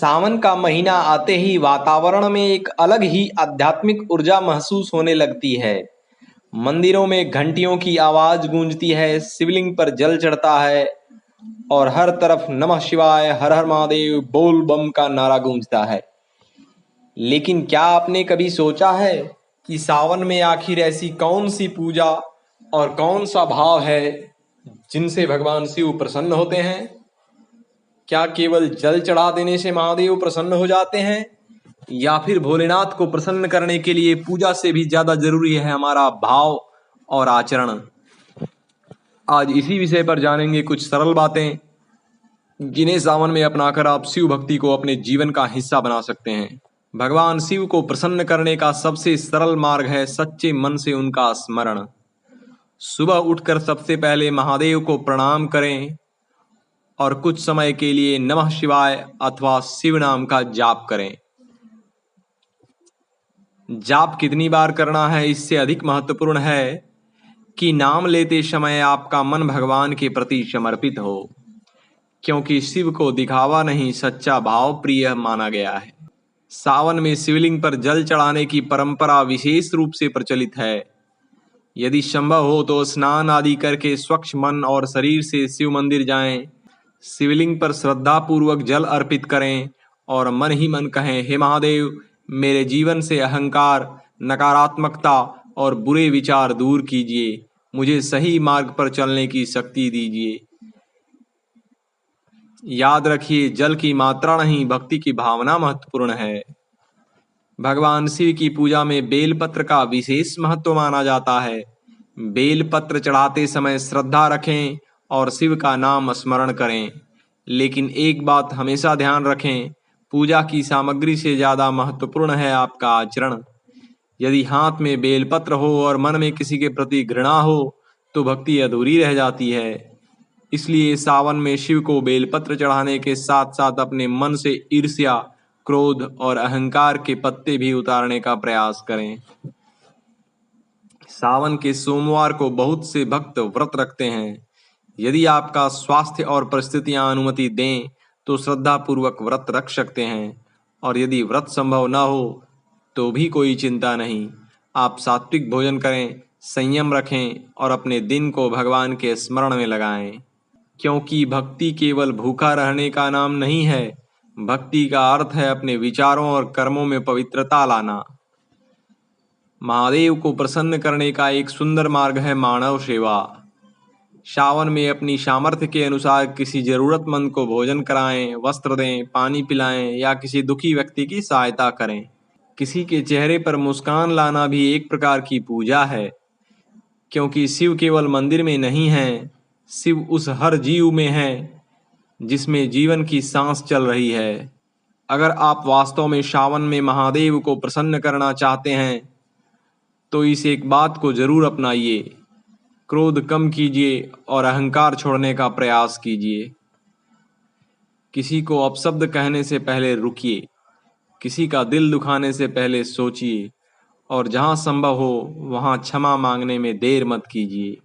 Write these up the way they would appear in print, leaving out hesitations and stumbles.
सावन का महीना आते ही वातावरण में एक अलग ही आध्यात्मिक ऊर्जा महसूस होने लगती है। मंदिरों में घंटियों की आवाज गूंजती है, शिवलिंग पर जल चढ़ता है और हर तरफ नमः शिवाय, हर हर महादेव, बोल बम का नारा गूंजता है। लेकिन क्या आपने कभी सोचा है कि सावन में आखिर ऐसी कौन सी पूजा और कौन सा भाव है जिनसे भगवान शिव प्रसन्न होते हैं? क्या केवल जल चढ़ा देने से महादेव प्रसन्न हो जाते हैं, या फिर भोलेनाथ को प्रसन्न करने के लिए पूजा से भी ज्यादा जरूरी है हमारा भाव और आचरण? आज इसी विषय पर जानेंगे कुछ सरल बातें जिन्हें सावन में अपनाकर आप शिव भक्ति को अपने जीवन का हिस्सा बना सकते हैं। भगवान शिव को प्रसन्न करने का सबसे सरल मार्ग है सच्चे मन से उनका स्मरण। सुबह उठकर सबसे पहले महादेव को प्रणाम करें और कुछ समय के लिए नमः शिवाय अथवा शिव नाम का जाप करें। जाप कितनी बार करना है इससे अधिक महत्वपूर्ण है कि नाम लेते समय आपका मन भगवान के प्रति समर्पित हो, क्योंकि शिव को दिखावा नहीं सच्चा भाव प्रिय माना गया है। सावन में शिवलिंग पर जल चढ़ाने की परंपरा विशेष रूप से प्रचलित है। यदि संभव हो तो स्नान आदि करके स्वच्छ मन और शरीर से शिव मंदिर जाएं, शिवलिंग पर श्रद्धा पूर्वक जल अर्पित करें और मन ही मन कहें, हे महादेव, मेरे जीवन से अहंकार, नकारात्मकता और बुरे विचार दूर कीजिए, मुझे सही मार्ग पर चलने की शक्ति दीजिए। याद रखिए, जल की मात्रा नहीं भक्ति की भावना महत्वपूर्ण है। भगवान शिव की पूजा में बेलपत्र का विशेष महत्व माना जाता है। बेलपत्र चढ़ाते समय श्रद्धा रखें और शिव का नाम स्मरण करें। लेकिन एक बात हमेशा ध्यान रखें, पूजा की सामग्री से ज़्यादा महत्वपूर्ण है आपका आचरण। यदि हाथ में बेलपत्र हो और मन में किसी के प्रति घृणा हो तो भक्ति अधूरी रह जाती है। इसलिए सावन में शिव को बेलपत्र चढ़ाने के साथ साथ अपने मन से ईर्ष्या, क्रोध और अहंकार के पत्ते भी उतारने का प्रयास करें। सावन के सोमवार को बहुत से भक्त व्रत रखते हैं। यदि आपका स्वास्थ्य और परिस्थितियां अनुमति दें तो श्रद्धा पूर्वक व्रत रख सकते हैं, और यदि व्रत संभव न हो तो भी कोई चिंता नहीं। आप सात्विक भोजन करें, संयम रखें और अपने दिन को भगवान के स्मरण में लगाएं, क्योंकि भक्ति केवल भूखा रहने का नाम नहीं है। भक्ति का अर्थ है अपने विचारों और कर्मों में पवित्रता लाना। महादेव को प्रसन्न करने का एक सुंदर मार्ग है मानव सेवा। सावन में अपनी सामर्थ्य के अनुसार किसी जरूरतमंद को भोजन कराएं, वस्त्र दें, पानी पिलाएं या किसी दुखी व्यक्ति की सहायता करें। किसी के चेहरे पर मुस्कान लाना भी एक प्रकार की पूजा है, क्योंकि शिव केवल मंदिर में नहीं है, शिव उस हर जीव में है जिसमें जीवन की सांस चल रही है। अगर आप वास्तव में सावन में महादेव को प्रसन्न करना चाहते हैं तो इस एक बात को जरूर अपनाइए, क्रोध कम कीजिए और अहंकार छोड़ने का प्रयास कीजिए। किसी को अपशब्द कहने से पहले रुकिए, किसी का दिल दुखाने से पहले सोचिए, और जहाँ संभव हो वहाँ क्षमा मांगने में देर मत कीजिए।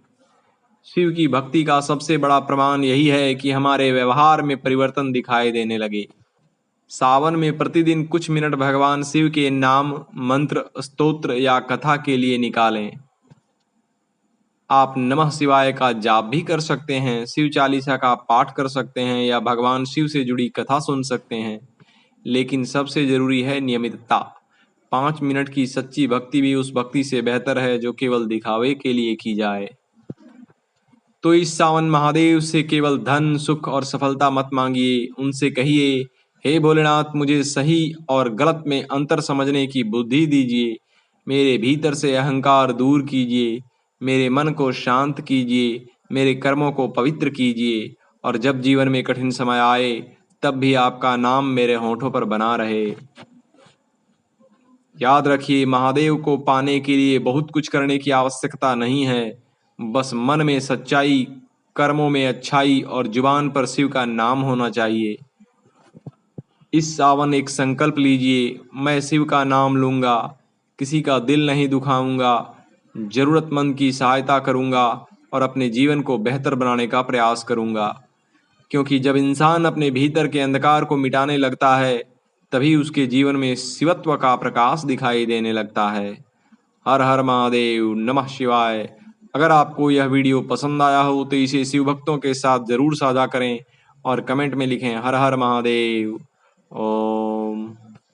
शिव की भक्ति का सबसे बड़ा प्रमाण यही है कि हमारे व्यवहार में परिवर्तन दिखाई देने लगे। सावन में प्रतिदिन कुछ मिनट भगवान शिव के नाम, मंत्र, स्तोत्र या कथा के लिए निकालें। आप नमः शिवाय का जाप भी कर सकते हैं, शिव चालीसा का पाठ कर सकते हैं या भगवान शिव से जुड़ी कथा सुन सकते हैं। लेकिन सबसे जरूरी है नियमितता। 5 मिनट की सच्ची भक्ति भी उस भक्ति से बेहतर है जो केवल दिखावे के लिए की जाए। तो इस सावन महादेव से केवल धन, सुख और सफलता मत मांगिए। उनसे कहिए, हे भोलेनाथ, मुझे सही और गलत में अंतर समझने की बुद्धि दीजिए, मेरे भीतर से अहंकार दूर कीजिए, मेरे मन को शांत कीजिए, मेरे कर्मों को पवित्र कीजिए, और जब जीवन में कठिन समय आए तब भी आपका नाम मेरे होठों पर बना रहे। याद रखिए, महादेव को पाने के लिए बहुत कुछ करने की आवश्यकता नहीं है। बस मन में सच्चाई, कर्मों में अच्छाई और जुबान पर शिव का नाम होना चाहिए। इस सावन एक संकल्प लीजिए, मैं शिव का नाम लूँगा, किसी का दिल नहीं दुखाऊंगा, जरूरतमंद की सहायता करूँगा और अपने जीवन को बेहतर बनाने का प्रयास करूँगा। क्योंकि जब इंसान अपने भीतर के अंधकार को मिटाने लगता है तभी उसके जीवन में शिवत्व का प्रकाश दिखाई देने लगता है। हर हर महादेव, नमः शिवाय। अगर आपको यह वीडियो पसंद आया हो तो इसे शिव भक्तों के साथ ज़रूर साझा करें और कमेंट में लिखें हर हर महादेव। ओम।